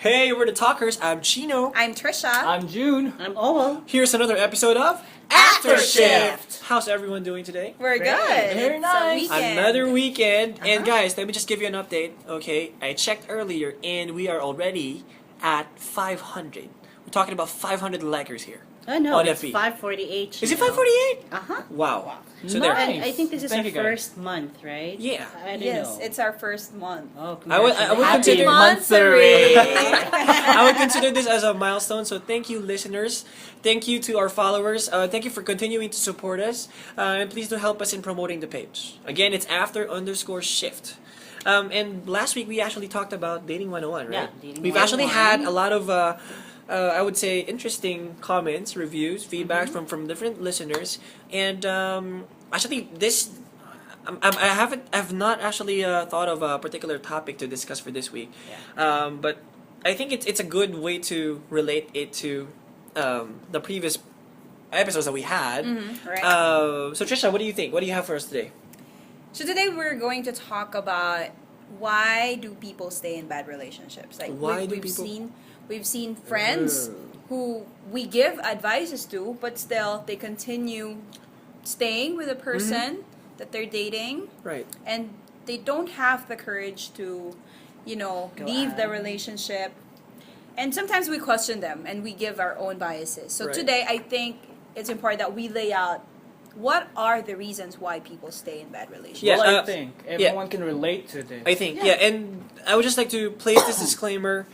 Hey, we're the Talkers. I'm Chino. I'm Trisha. I'm June. I'm Owl. Here's another episode of After Shift. How's everyone doing today? We're Great. good. Very It's nice. a weekend. Another weekend. And Uh-huh. guys, let me just give you an update. Okay, I checked earlier and we are already at 500. We're talking about 500 likers here. I know. On It's FB. 548. Is it 548? Uh-huh. Wow. So Nice. there. And I think this is Thank our you, guys. first month, right? Yeah. I don't Yes, know. it's our first month. Oh, I would congratulations. consider- Monthsary. I would consider this as a milestone. So thank you, listeners. Thank you to our followers. Thank you for continuing to support us. And please do help us in promoting the page. Again, it's after_shift. And last week we actually talked about Dating 101, right? Yeah, Dating We've actually 101. had a lot of, I would say, interesting comments, reviews, feedback from different listeners. And actually, this. I've not actually thought of a particular topic to discuss for this week, but I think it's a good way to relate it to the previous episodes that we had. Right. So Trisha, what do you think? What do you have for us today? So today we're going to talk about why do people stay in bad relationships? Like Why do we've people- seen friends who we give advices to, but still they continue staying with a person that they're dating, Right. and they don't have the courage to, Go leave the out. relationship. And sometimes we question them and we give our own biases. So Right. today I think it's important that we lay out what are the reasons why people stay in bad relationships. Yeah, Well, I uh, think yeah. everyone can relate to this. I think, yeah, and I would just like to place this disclaimer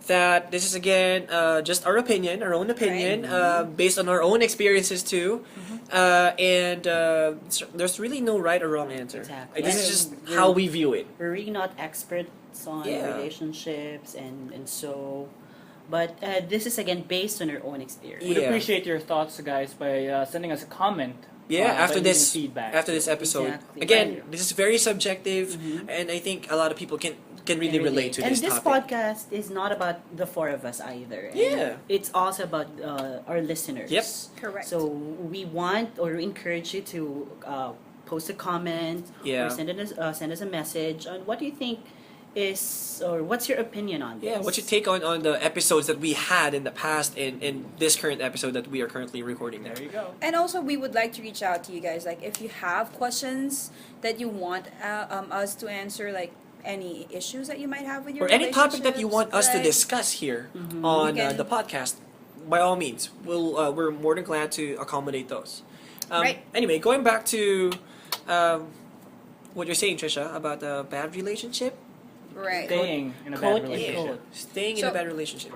that this is again just our opinion, our own opinion, based on our own experiences too, and there's really no right or wrong answer. Exactly. This is And just we're- how we view it. We're really not experts on Yeah. relationships and so, but this is again based on our own experience. We'd Yeah. appreciate your thoughts, guys, by sending us a comment. Yeah, after by this leaving feedback. after this episode. Exactly. Again, Right. this is very subjective, and I think a lot of people can really relate to and this this topic. podcast is not about the four of us either. And Yeah. it's also about our listeners. Yep. Correct. So we want or encourage you to post a comment Yeah. or send us a message on what do you think is or what's your opinion on this. Yeah, what's your take on the episodes that we had in the past and this current episode that we are currently recording now? There you go. And also, we would like to reach out to you guys. Like, if you have questions that you want us to answer, like any issues that you might have with your Or any topic that you want us to relationships, discuss here on You can- the podcast, by all means, we're more than glad to accommodate those. Right. Anyway, going back to what you're saying, Trisha, about a bad relationship, Right. Staying in a Quote bad and relationship. quote. staying in So- a bad relationship.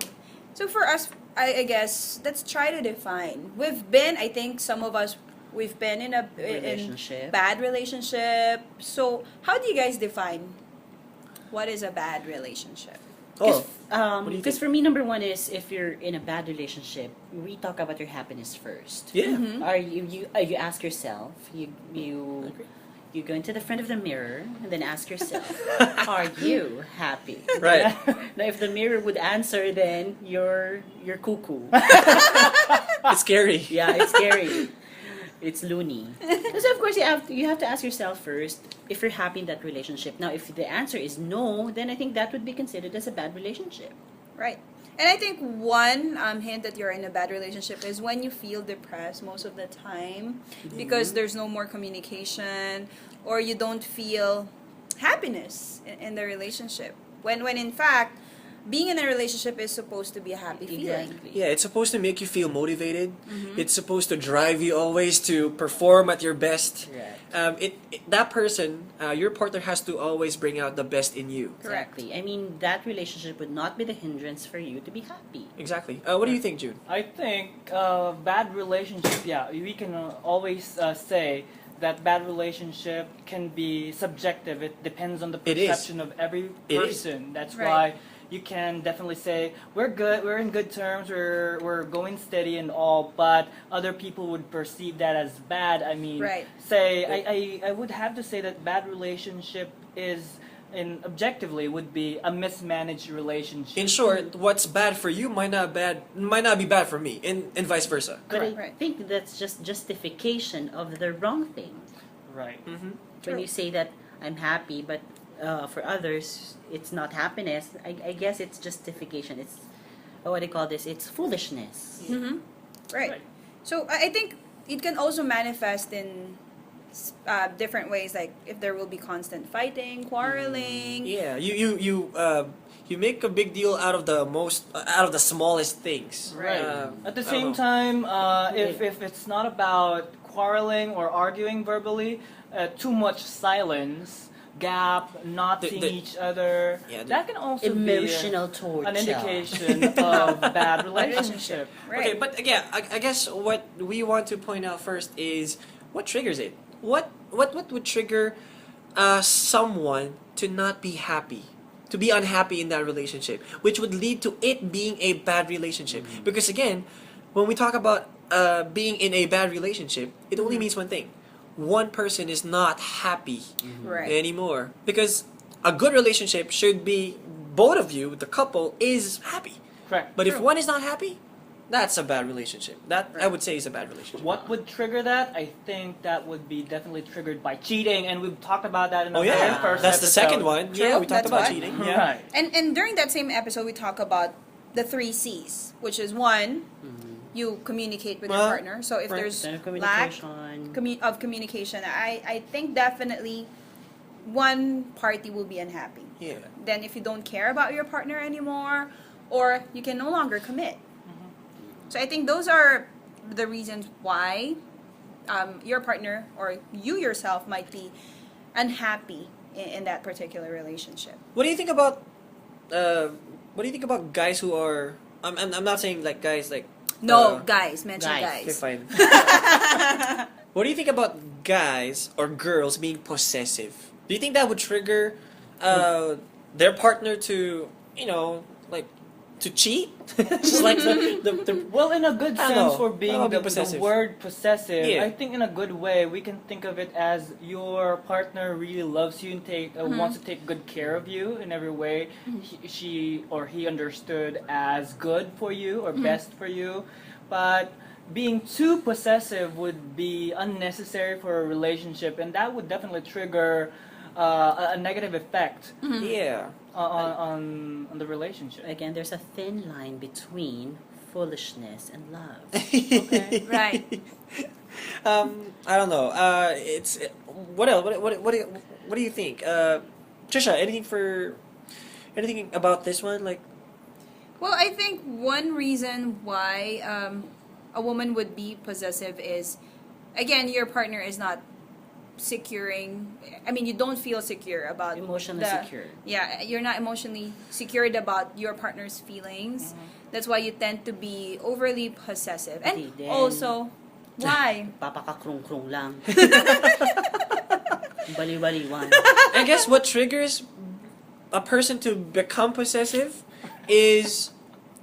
So for us, I guess let's try to define. We've been, I think, some of us, we've been in a Relationship. bad relationship. So how do you guys define what is a bad relationship? Oh, what do you Because think? for me, number one is if you're in a bad relationship, we talk about your happiness first. yeah. Are you ask yourself you go into the front of the mirror and then ask yourself, are you happy? Right. Now, if the mirror would answer, then you're cuckoo. It's scary. Yeah, it's scary. It's loony. So of course you have to ask yourself first if you're happy in that relationship. Now, if the answer is no, then I think that would be considered as a bad relationship. Right. And I think one hint that you're in a bad relationship is when you feel depressed most of the time because there's no more communication or you don't feel happiness in the relationship. When in fact, being in a relationship is supposed to be a happy feeling. Exactly. Yeah, it's supposed to make you feel motivated. It's supposed to drive you always to perform at your best. Right. That person, your partner has to always bring out the best in you. Correct. Exactly. I mean, that relationship would not be the hindrance for you to be happy. Exactly. What do you think, June? I think bad relationship, yeah, we can always say that bad relationship can be subjective. It depends on the It is. perception of every It is. person. That's Right. why you can definitely say we're good, we're in good terms, we're going steady and all, but other people would perceive that as bad. I mean, Right. say I would have to say that bad relationship is in objectively would be a mismanaged relationship. In short, what's bad for you might not be bad for me, and vice versa. But I Right. think that's just justification of the wrong thing. Right. Mm-hmm. When True. you say that I'm happy, but for others, it's not happiness. I guess it's justification. It's what do you call this? It's foolishness. Mm-hmm. Right. Right. So I think it can also manifest in different ways, like if there will be constant fighting, quarreling. Yeah, you make a big deal out of the smallest things. Right. At the I don't same know. time, if it's not about quarreling or arguing verbally, too much silence, gap, not The- seeing the- each other, Yeah, the- that can also Emotional be torture. an indication of bad relationship. Right. Okay, but again, I guess what we want to point out first is what triggers it. What would trigger someone to not be happy, to be unhappy in that relationship, which would lead to it being a bad relationship? Because again, when we talk about being in a bad relationship, it only means one thing: one person is not happy Right. anymore. Because a good relationship should be both of you, the couple, is happy. Correct. But if True. one is not happy, that's a bad relationship. That I would say is a bad relationship. What would trigger that? I think that would be definitely triggered by cheating, and we've talked about that in the Oh very yeah, first that's the episode. second one. True, Yeah, we talked that's about one. cheating. Yeah. Right. And during that same episode, we talk about the 3 C's, which is one, you communicate with your Well, partner. So if right. there's Center lack communication. of communication, I think definitely one party will be unhappy. Yeah. Then if you don't care about your partner anymore, or you can no longer commit. So I think those are the reasons why your partner or you yourself might be unhappy in that particular relationship. What do you think about? What do you think about guys who are? I'm not saying like guys like. No, guys, mention guys. Okay, guys. fine. What do you think about guys or girls being possessive? Do you think that would trigger their partner to, like, to cheat? Just like the Well, in a good I don't sense know. for I being don't know, the possessive. word possessive, Yeah. I think in a good way we can think of it as your partner really loves you and wants to take good care of you in every way. She or he understood as good for you or best for you, but being too possessive would be unnecessary for a relationship, and that would definitely trigger a negative effect yeah. on the relationship. Again, there's a thin line between foolishness and love. Right. I don't know. It's what else? What do you think? Trisha, anything about this one? Like, Well, I think one reason why a woman would be possessive is, again, your partner is not securing. I mean, you don't feel secure about Emotionally secure. Yeah, you're not emotionally secured about your partner's feelings. That's why you tend to be overly possessive. And Okay, then- also, why? Papakakrung-krung lang. Bali-baliwan. I guess what triggers a person to become possessive is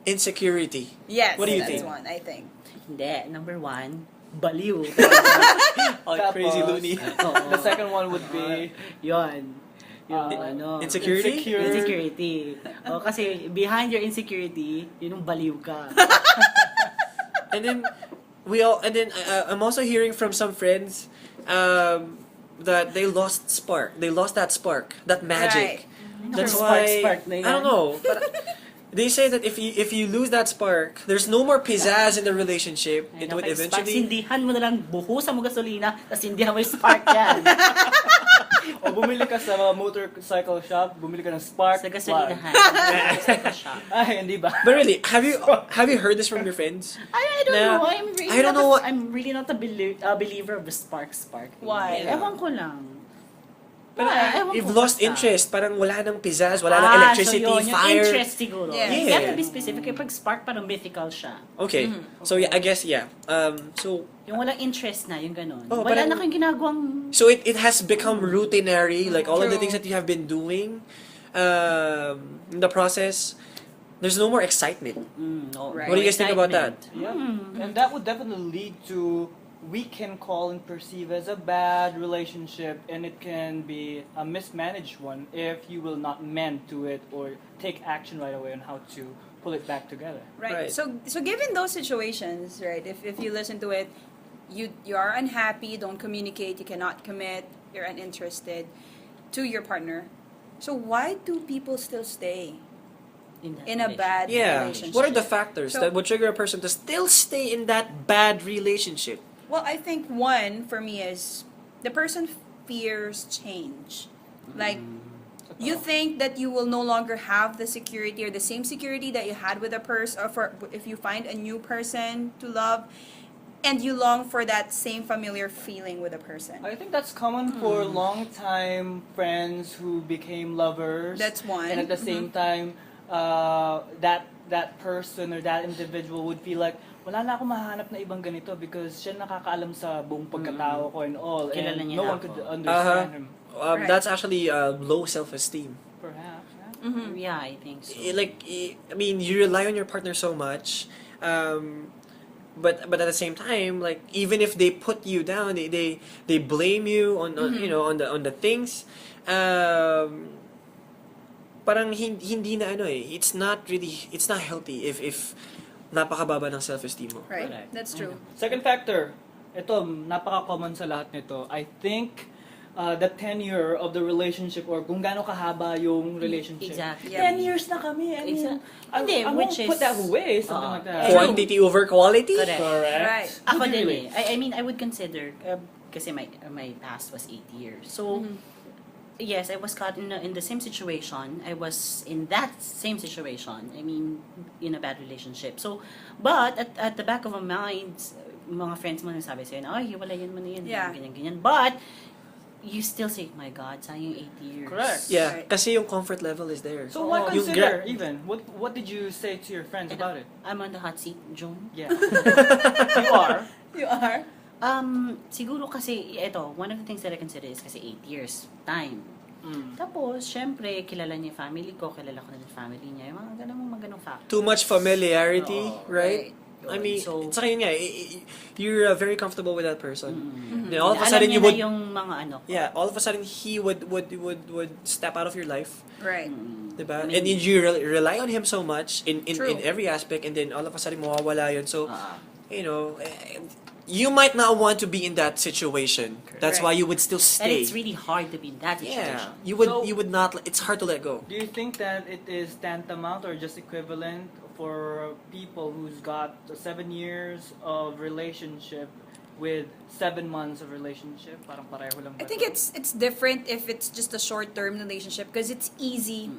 insecurity. Yes, What do you that's think? one, I think. Hindi. Number one, baliw. All Tapos, crazy loony. Oo. The second one would be Yun. Yung Uh, ano. Insecurity? Insecurity. O, kasi behind your insecurity, yun yung baliw ka. And then I'm also hearing from some friends that they lost spark. They lost that spark, that magic. That's Spark, why spark na yan. I don't know. But they say that if you lose that spark, there's no more pizzazz in the relationship. It would eventually. Sindihan mo na lang, buhusan mo gasolina, tapos sindihan mo yung spark yan. o bumili ka sa motorcycle shop, bumili ka ng spark Sa plug. gasolinahan. Sa shop. Ay, hindi ba? But really, have you heard this from your friends? I don't Na- know. I don't know what- I'm really not a believer of the spark. Why? Yeah. Ewan ko lang. Pero Ewan you've ko lost basta. interest. Parang wala nang pizzazz, wala nang electricity, so yun, yung fire. interest siguro. Yeah. You have Yeah. to be specific. Pag spark, parang mythical siya. Okay. So yeah, I guess yeah. So Yung walang interest na, yung ganun. Oh, Wala parang- na kayong ginagawang... it has become routinary, like all of the True. things that you have been doing in the process. There's no more excitement. No, Right. What do you guys think about that? Yeah. And that would definitely lead to we can call and perceive as a bad relationship, and it can be a mismanaged one if you will not mend to it or take action right away on how to pull it back together. Right. Right. So given those situations, right, if you listen to it, you are unhappy, you don't communicate, you cannot commit, you're uninterested to your partner. So why do people still stay that in a relationship. bad Yeah. relationship? What are the factors So- that would trigger a person to still stay in that bad relationship? Well, I think one for me is the person fears change. Like, you think that you will no longer have the security or the same security that you had with a person, or for if you find a new person to love, and you long for that same familiar feeling with a person. I think that's common for long-time friends who became lovers. That's one. And at the same time, that person or that individual would feel like, wala na akong mahanap na ibang ganito because siya nakakaalam sa buong pagkatao ko and all. Kilala And niya no na one ako. could understand him. Right. That's actually low self-esteem. Perhaps. Yeah. Mhm. Yeah, I think so. I mean, you rely on your partner so much, but at the same time, like even if they put you down, they blame you on you know on the things. Parang hindi na ano eh. It's not healthy if napakababa ng self-esteem mo. Right. Correct. That's true. Second factor, ito, napaka-common sa lahat nito. I think the tenure of the relationship or kung gaano kahaba yung relationship. Exactly. Yeah. 10 years na kami. I mean, Hindi, I which won't put is- that away, something like that. Quantity over quality? Correct. Correct. Right. Ako Would you din relate? eh. I mean, I would consider, kasi my past was 8 years. So, yes, I was caught in the same situation. I was in that same situation. I mean, in a bad relationship. So, but at the back of my mind, mga friends mo nagsabi sa'yo na, ay, hiwalayan mo na yan. Yeah. Ganyan. But, you still say, my God, sayang 8 years. Correct. Yeah, Right. kasi yung comfort level is there. So why Yung consider gra- even? What did you say to your friends about it? I'm on the hot seat, June. Yeah. You are. You are? Siguro kasi, one of the things that I consider is kasi 8 years time. Tapos, syempre, kilala niya yung family ko, kilala ko na yung family niya, yung mga ganong factor. Too much familiarity, Oo, right? right. I mean, So- saka yun nga, you're very comfortable with that person. Then all of a Alam sudden niya you would, na yung mga ano. yeah, all of a sudden he would step out of your life, Right. diba? Maybe. And you rely on him so much in True. every aspect, and then all of a sudden mawawala yun. So, Ah. you know, you might not want to be in that situation. That's why Correct. you would still And stay. it's really hard to be in that situation. Yeah, So- you would not. It's hard to let go. Do you think that it is tantamount or just equivalent for people who's got 7 years of relationship with 7 months of relationship? Parang pareho lang ba I think ito? it's different if it's just a short-term relationship because it's easy.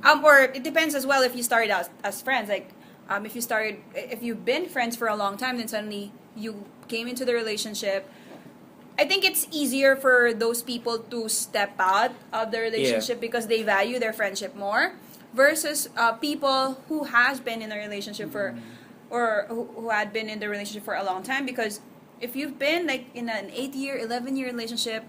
Or it depends as well if you started out as friends. Like, if you've been friends for a long time, then suddenly you came into the relationship. I think it's easier for those people to step out of the relationship because they value their friendship more versus people who has been in a relationship or who had been in the relationship for a long time, because if you've been like in an 8-year, 11-year relationship,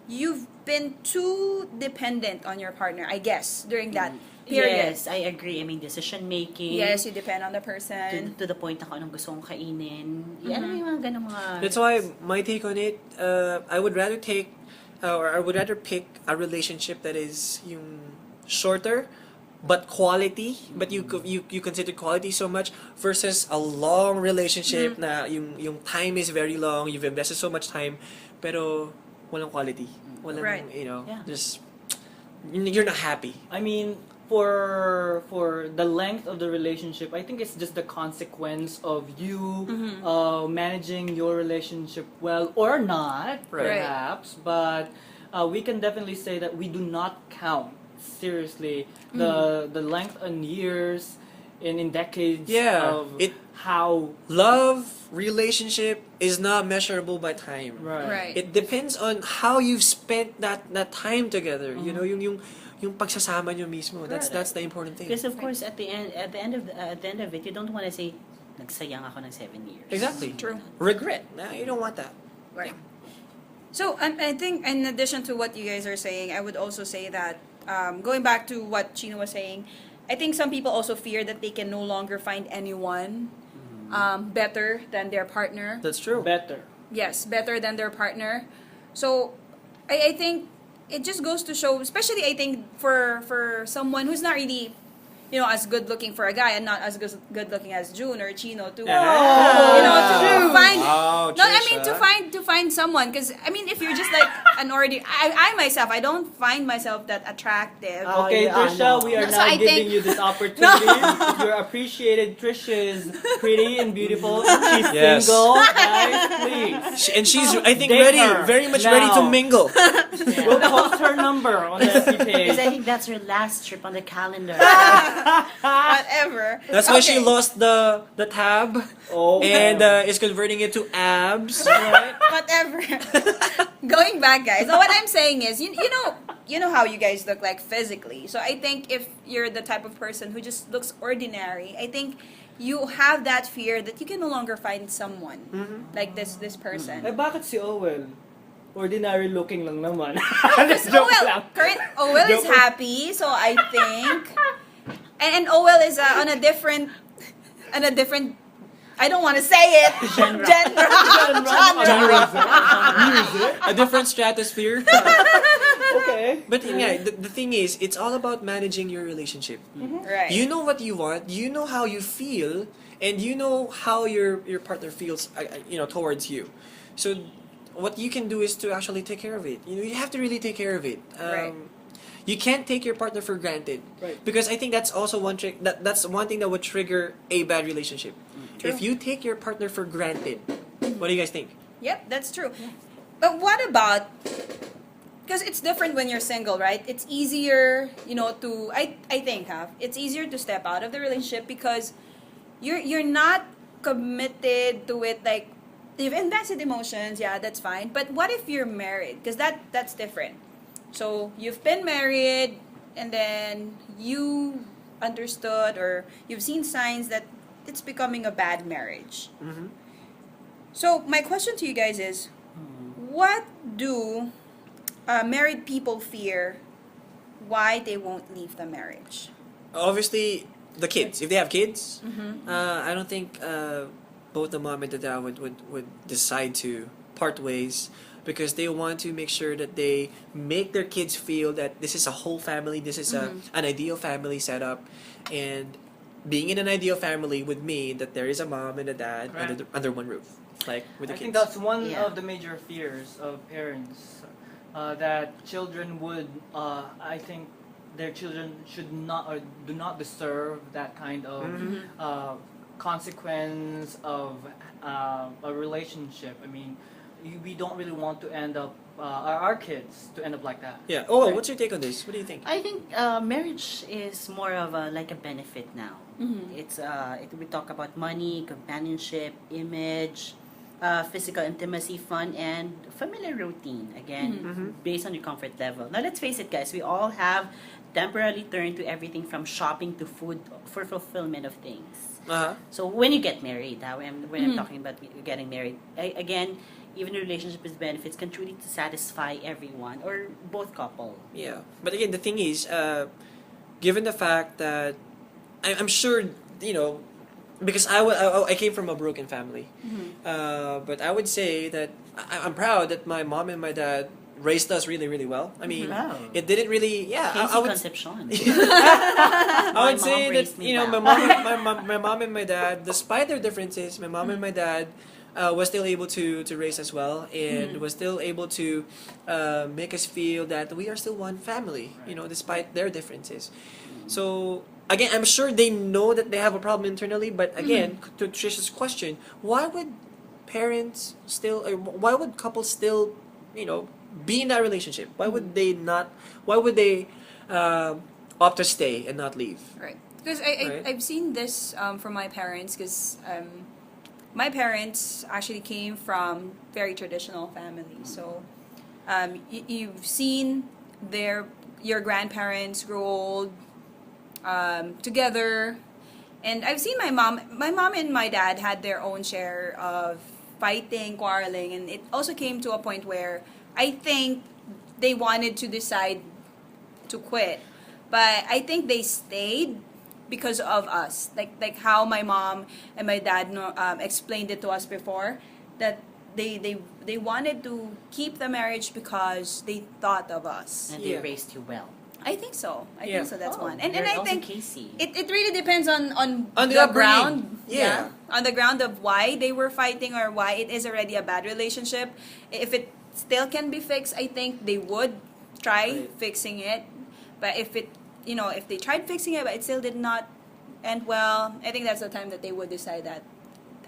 you've been too dependent on your partner, I guess, during that period. Yes, I agree. I mean, decision making. Yes, you depend on the person. To the point na kung anong gusto kong kainin. Yan yung mga ganong mga... That's why my take on it, I would rather take, or I would rather pick a relationship that is yung shorter, but quality, but you consider quality so much versus a long relationship na yung time is very long, you've invested so much time, pero walang quality, walang Right. Yeah. just you're not happy. I mean, for the length of the relationship, I think it's just the consequence of you managing your relationship well or not, Right. perhaps. But we can definitely say that we do not count seriously the length and years in decades Yeah, of it- how Love relationship is not measurable by time. Right. It depends on how you've spent that time together. You know, yung pagsasama nyo mismo. That's the important thing. Because of course, at the end of it, you don't want to say, nagsayang ako ng 7 years. Exactly. True. Regret. Nah, you don't want that. Right. So I think in addition to what you guys are saying, I would also say that going back to what Chino was saying, I think some people also fear that they can no longer find anyone better than their partner. That's true. better. Yes, better than their partner. So I think it just goes to show, especially I think for someone who's not really, as good looking for a guy and not as good looking as June or Chino to Oh. to find Wow, no, I mean Trisha. to find someone, because I mean if you're just like an ordinary. I myself, I don't find myself that attractive. Oh, Okay, yeah, Trisha, no. we are No, so now I giving think- you this opportunity. If you're appreciated, Trisha is pretty and beautiful. She's Yes. single, guys, please. And she's, I think, Date ready, her very much ready to now. mingle. We'll post her number on the FB Because I page. think that's her last trip on the calendar. Whatever. That's why she Okay. lost the tab Oh, and is converting it to abs. Right? Whatever. Going back, guys. So what I'm saying is, you know how you guys look like physically. So I think if you're the type of person who just looks ordinary, I think you have that fear that you can no longer find someone like this person. Eh, bakit si Owel? Ordinary looking lang naman. Because Joke Owel, lang. Owel is Joke lang. happy, so I think, and Owel is on a different. I don't want to say it. Genre. A different stratosphere. Okay. But yeah, the thing is, it's all about managing your relationship. Right. You know what you want, you know how you feel, and you know how your partner feels, towards you. So what you can do is to actually take care of it. You have to really take care of it. Right. You can't take your partner for granted. Right. Because I think that's also one trick. That's one thing that would trigger a bad relationship. True. If you take your partner for granted, what do you guys think? Yep, that's true. But what about, because it's different when you're single, right? It's easier, to I think it's easier to step out of the relationship because you're not committed to it. Like, you've invested emotions, yeah, that's fine. But what if you're married? Because that's different. So you've been married, and then you understood or you've seen signs that it's becoming a bad marriage. Mm-hmm. So my question to you guys is, what do married people fear why they won't leave the marriage? Obviously, the kids. If they have kids, Mm-hmm. I don't think both the mom and the dad would decide to part ways because they want to make sure that they make their kids feel that this is a whole family, this is an ideal family setup, and being in an ideal family would mean that there is a mom and a dad Right. under one roof, like with the I kids. think that's one Yeah. of the major fears of parents, that children would, I think their children should not or do not deserve that kind of consequence of a relationship. I mean, we don't really want to end up, our kids to end up like that. Yeah. Oh, what's your take on this? What do you think? I think marriage is more of like a benefit now. Mm-hmm. It's we talk about money, companionship, image, physical intimacy, fun, and familiar routine. Again, based on your comfort level. Now let's face it, guys. We all have temporarily turned to everything from shopping to food for fulfillment of things. So when you get married, when I'm talking about getting married, again, even a relationship with benefits can truly to satisfy everyone or both couple. Yeah, but again, the thing is, given the fact that I'm sure because I came from a broken family, but I would say that I'm proud that my mom and my dad raised us really really well. I mean, Wow. it didn't really Casey I would Concepcion. I My would say mom that raised me well. my mom and my dad, despite their differences, my mom and my dad was still able to raise us well and was still able to make us feel that we are still one family, despite their differences. So again, I'm sure they know that they have a problem internally, but again, to Trisha's question, why would parents still, or why would couples still, be in that relationship? Why would they not? Why would they opt to stay and not leave? Right. Because Right. I've seen this from my parents because my parents actually came from very traditional families. So you've seen your grandparents grow old together. And I've seen my mom and my dad had their own share of fighting, quarreling, and it also came to a point where I think they wanted to decide to quit. But I think they stayed because of us. Like how my mom and my dad explained it to us before, that they wanted to keep the marriage because they thought of us. And they Yeah. raised you well. I think so. I Yeah. think so. That's Oh, one. And you're I also think Casey. it really depends on On the the upbringing. ground. Yeah. On the ground of why they were fighting or why it is already a bad relationship. If it still can be fixed, I think they would try Right. fixing it. But if it, if they tried fixing it but it still did not end well, I think that's the time that they would decide that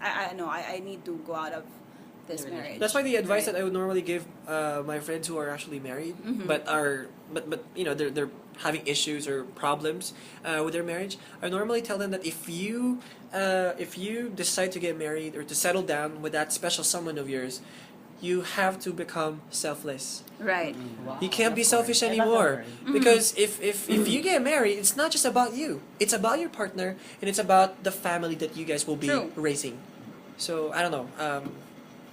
I need to go out of this The marriage. That's why the advice Right. that I would normally give my friends who are actually married, Mhm. but they're having issues or problems with their marriage. I normally tell them that if you decide to get married or to settle down with that special someone of yours, you have to become selfless. Right. Wow, You can't be that's selfish hard. I love anymore that word. Mm-hmm. because if you get married, it's not just about you. It's about your partner and it's about the family that you guys will be True. raising. So I don't know.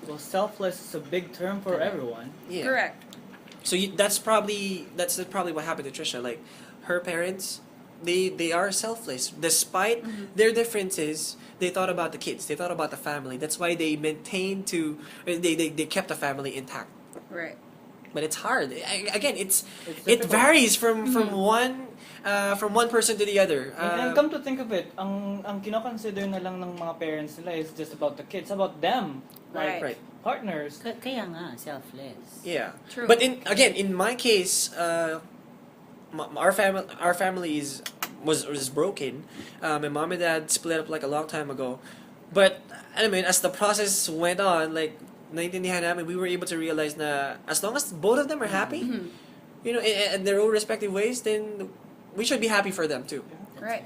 Well, selfless is a big term for everyone. Yeah. Correct. So that's probably what happened to Trisha. Like her parents, they are selfless despite their differences. They thought about the kids. They thought about the family. That's why they maintained to they kept the family intact. Right. But it's hard. Again, It's it difficult. varies from one person to the other. And come to think of it, ang kino-consider na lang ng mga parents nila is just about the kids, about them, like Right. partners. Kaya nga, selfless. Yeah. True. But in my case, our family was broken. My mom and dad split up like a long time ago. But I mean, as the process went on, like naintindihan namin, we were able to realize na as long as both of them are happy, in their own respective ways, then we should be happy for them too. Right.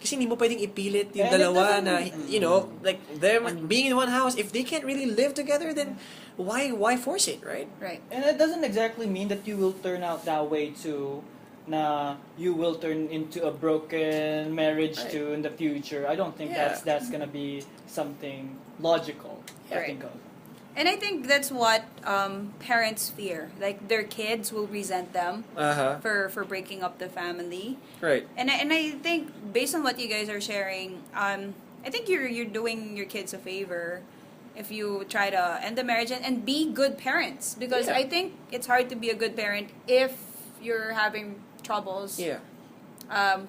Kasi hindi mo pwedeng ipilit yung And it dalawa doesn't- na, like them being in one house, if they can't really live together, then why force it, right? Right. And it doesn't exactly mean that you will turn out that way too. Na you will turn into a broken marriage Right. too in the future. I don't think Yeah. that's gonna be something logical to Right. think of. And I think that's what parents fear. Like their kids will resent them for breaking up the family. Right. And I think based on what you guys are sharing, I think you're doing your kids a favor if you try to end the marriage and be good parents, because Yeah. I think it's hard to be a good parent if you're having troubles Yeah.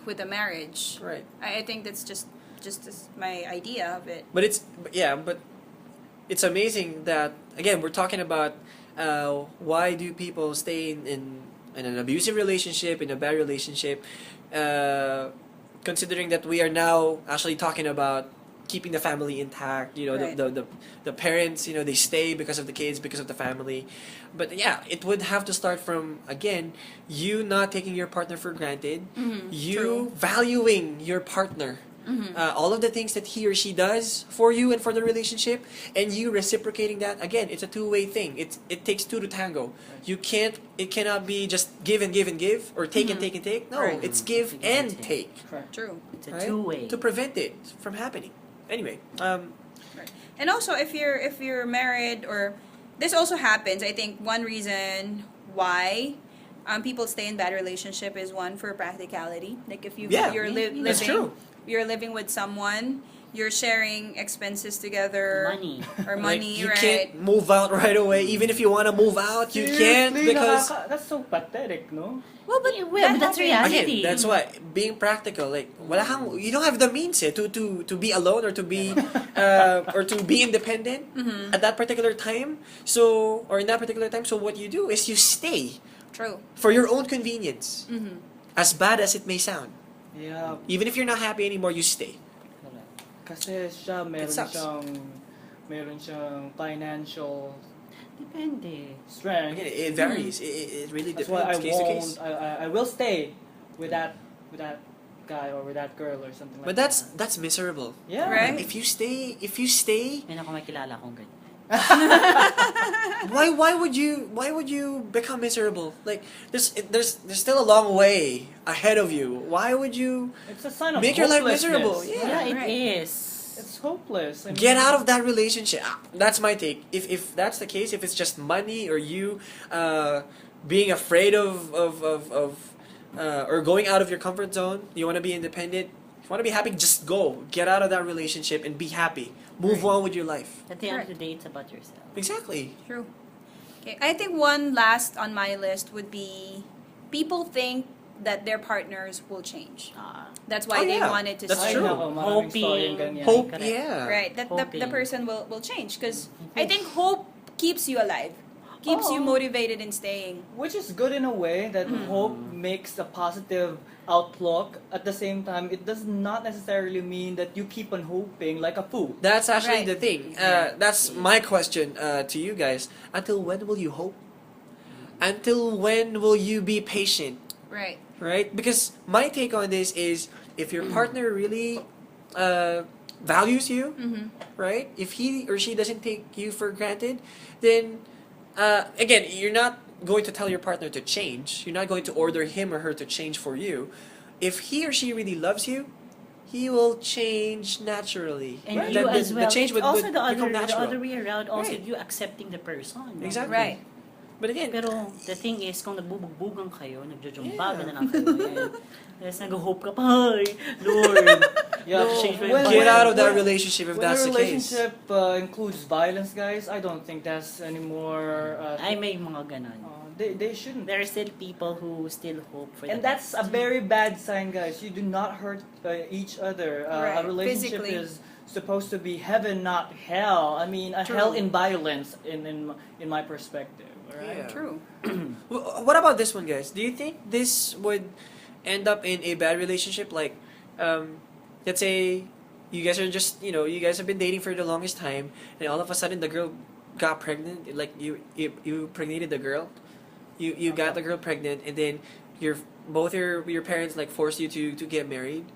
with the marriage. Right. I think that's just my idea of it. But it's amazing that again we're talking about why do people stay in an abusive relationship, in a bad relationship, considering that we are now actually talking about keeping the family intact. Right. The parents, they stay because of the kids, because of the family. But yeah, it would have to start from again you not taking your partner for granted, you True. valuing your partner. All of the things that he or she does for you and for the relationship, and you reciprocating that. Again, it's a two-way thing. It takes two to tango. It cannot be just give and give and give, or take and take and take. No, Right. it's give and take, Correct. True. It's a right? two-way. to prevent it from happening. Anyway, And also, if you're married, or this also happens, I think one reason why people stay in bad relationship is one for practicality. Like if you're that's living, true. you're living with someone, you're sharing expenses together, Money. or Like, money, you right? can't move out right away. Even if you want to move out, you can't Seriously, because that's so pathetic, no? Well, but Well, but that's happens. reality. again, that's why being practical, like you don't have the means to be alone or to be independent at that particular time. So in that particular time, so what you do is you stay True. for your own convenience. As bad as it may sound, Yeah. even if you're not happy anymore, you stay. Kasi siya sucks. meron siyang financial Depende. strength. Again, it varies. It really That's depends. why Case to case. I will stay with that guy or with that girl or something like But that. that's miserable. Yeah. Right. If you stay, May ako makilala kong ganyan. why would you become miserable? Like there's still a long way ahead of you. Why would you It's a sign of make your life hopelessness. miserable? Yeah, it right. is. It's hopeless. I mean, Get out of that relationship. That's my take. If that's the case, if it's just money or you being afraid of or going out of your comfort zone, you want to be independent. If you want to be happy, just go. Get out of that relationship and be happy. Move on with your life. At the end of the day, it's about yourself. Exactly. True. Okay, I think one last on my list would be people think that their partners will change. That's why Oh, they yeah. wanted to That's stay. Ay, true. nako, maraming Hoping. story yung ganyan. Hope, Correct. yeah. Right, that the Hoping. person will change, because I think hope keeps you alive. keeps you Oh. motivated in staying. Which is good in a way that hope makes a positive outlook. At the same time, it does not necessarily mean that you keep on hoping like a fool. That's actually Right. the thing. That's my question to you guys. Until when will you hope? Until when will you be patient? Right. Right? Because my take on this is if your partner really values you, Mm-hmm. right? If he or she doesn't take you for granted, then again, you're not going to tell your partner to change. You're not going to order him or her to change for you. If he or she really loves you, he will change naturally. And Right? you as well. The change It's would, also would the become other natural. way around. Also, Right. you accepting the person. no? Exactly. Right. But again, Pero the thing is, kung nagbubugbugan kayo, Yeah. nagjojumbaga na lang kayo, yan. Tapos nag-hope ka pa, "Ay, Lord, Yeah, no, change when- get out of that when- relationship if When that's a the case. relationship includes violence, guys, I don't think that's anymore. ay may mga ganon." They shouldn't. There are still people who still hope for And the that's a very bad sign, guys. You do not hurt each other. Right, A relationship physically. is supposed to be heaven, not hell. I mean, a True. hell in violence, in my perspective. All right. Yeah. True. What about this one, guys? Do you think this would end up in a bad relationship? Like, let's say you guys are just, you guys have been dating for the longest time, and all of a sudden the girl got pregnant. Like you impregnated the girl, you got the girl pregnant, and then both your parents like forced you to get married.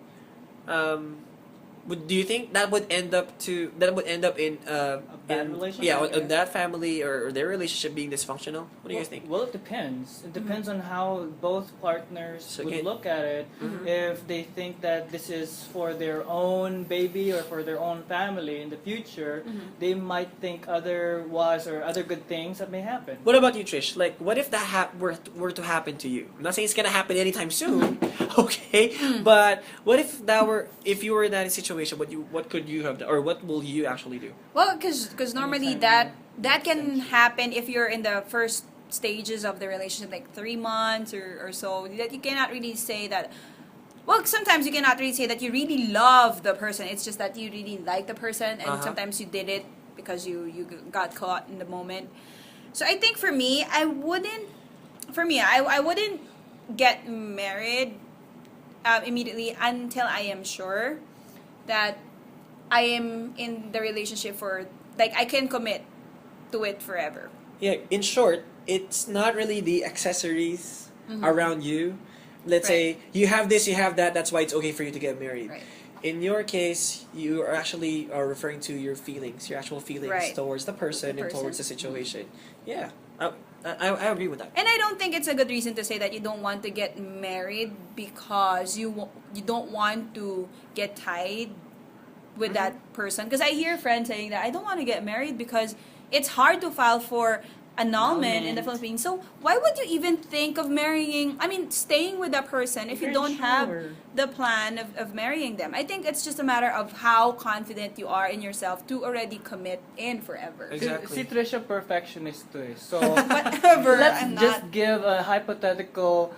Do you think that would end up in A bad relationship? Yeah, on that family or their relationship being dysfunctional? What do you guys think? Well, it depends. It depends on how both partners So would it- look at it. Mhm. If they think that this is for their own baby or for their own family in the future, they might think otherwise or other good things that may happen. What about you, Trish? Like, what if that were to happen to you? I'm not saying it's gonna happen anytime soon, okay? But what if if you were in that situation? What could you have done, or what will you actually do? Well, because normally that can happen if you're in the first stages of the relationship, like 3 months or so. That you cannot really say that. Well, sometimes you cannot really say that you really love the person. It's just that you really like the person, and Uh-huh. sometimes you did it because you got caught in the moment. So I think for me, I wouldn't get married immediately until I am sure that I am in the relationship for, like, I can commit to it forever. Yeah. In short, it's not really the accessories around you. Let's say you have this, you have that. That's why it's okay for you to get married. Right. In your case, you are actually referring to your feelings, your actual feelings Right. towards the person The and towards the person. situation. Yeah, I agree with that. And I don't think it's a good reason to say that you don't want to get married because you don't want to get tied with that person. Because I hear friends saying that I don't want to get married because it's hard to file for annulment in the Annulment. Philippines. So why would you even think of staying with that person if you You're don't have sure. the plan of marrying them? I think it's just a matter of how confident you are in yourself to already commit in forever. Exactly. Si Trisha perfectionist to So Whatever. let's I'm just not. give a hypothetical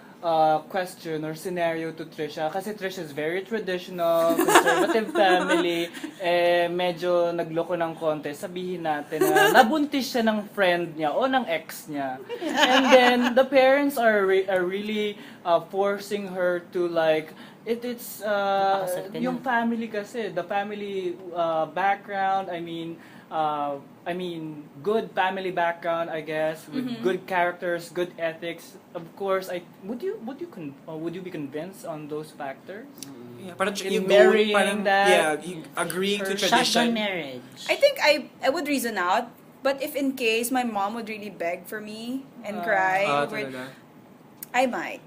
question or scenario to Trisha. Kasi Trisha is very traditional, conservative family. Medyo nagloko ng konti. Sabihin natin na nabuntis siya ng friend niya o ng ex niya. And then the parents are really forcing her to like it's Pakasal ka na. yung family kasi, the family background, I mean, good family background, I guess, with good characters, good ethics. Of course, would you be convinced on those factors? Yeah, parang In you marrying parang, that- yeah, you agreeing to Her tradition. Shotgun marriage. I think I would reason out, but if in case my mom would really beg for me and cry over it, Talaga. I might.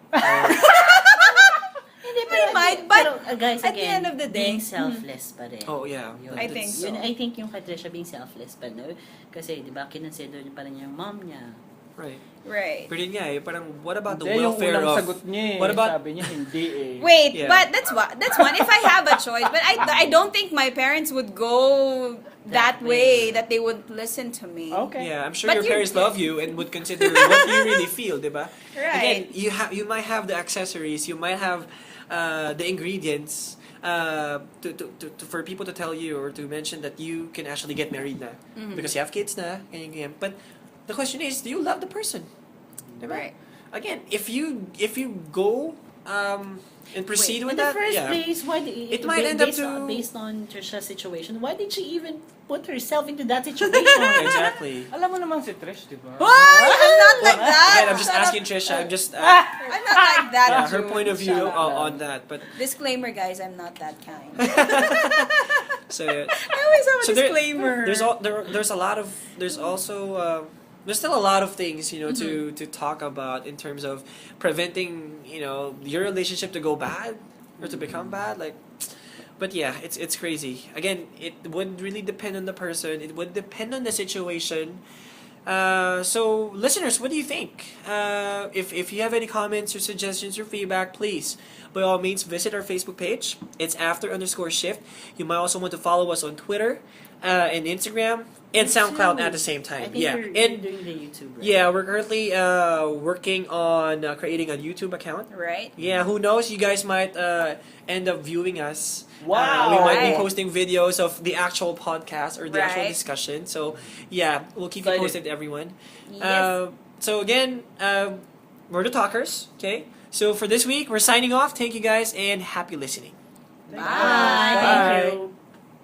Hindi, I might, but guys, at the again, end of the day, being selfless pa rin. Oh yeah, Yun. I think so. Yun, I think yung kay Trisha being selfless pa, no? Kasi, di ba, kinonsider niya pa rin yung mom niya. right. Right. Pero yun nga parang what about the Hindi, yung welfare unang of sagot niya what about sabi niya hindi eh. Wait, Yeah. but that's one. If I have a choice, but I don't think my parents would go that way, that they would listen to me. Okay. Yeah, I'm sure But your you- parents love you and would consider what you really feel, diba? Right. Again, you might have the accessories, you might have the ingredients for people to tell you or to mention that you can actually get married na because you have kids na, ganyan, ganyan. But the question is, do you love the person? Diba? Right. Again, if you go and proceed In with the that, first yeah. place, why It might end up based on Trisha's situation, why did she even put herself into that situation? Exactly. Alam mo naman si Trish, di ba? Why? I'm not like that. Again, I'm just Shut up. asking Trisha. I'm just I'm not like that. yeah, her June. point of view Shut up. on that. But Disclaimer, guys. I'm not that kind. so I always have a so disclaimer. there's a lot of there's also there's still a lot of things Mm-hmm. to talk about in terms of preventing your relationship to go bad or to become bad, like. But yeah, it's crazy. Again, it would really depend on the person. It would depend on the situation. So listeners, what do you think? If you have any comments or suggestions or feedback, please by all means visit our Facebook page. It's after_shift. You might also want to follow us on Twitter and Instagram and SoundCloud at the same I time. think Yeah, you're and doing the YouTube, right? yeah, we're currently working on creating a YouTube account. Right? Yeah, who knows? You guys might end up viewing us. Wow. We might be Right. posting videos of the actual podcast or the actual Right. discussion. So, yeah, we'll keep you Excited. posted, everyone. Yes. So, again, we're the talkers, okay? So, for this week, we're signing off. Thank you guys and happy listening. Bye. Bye. Thank you.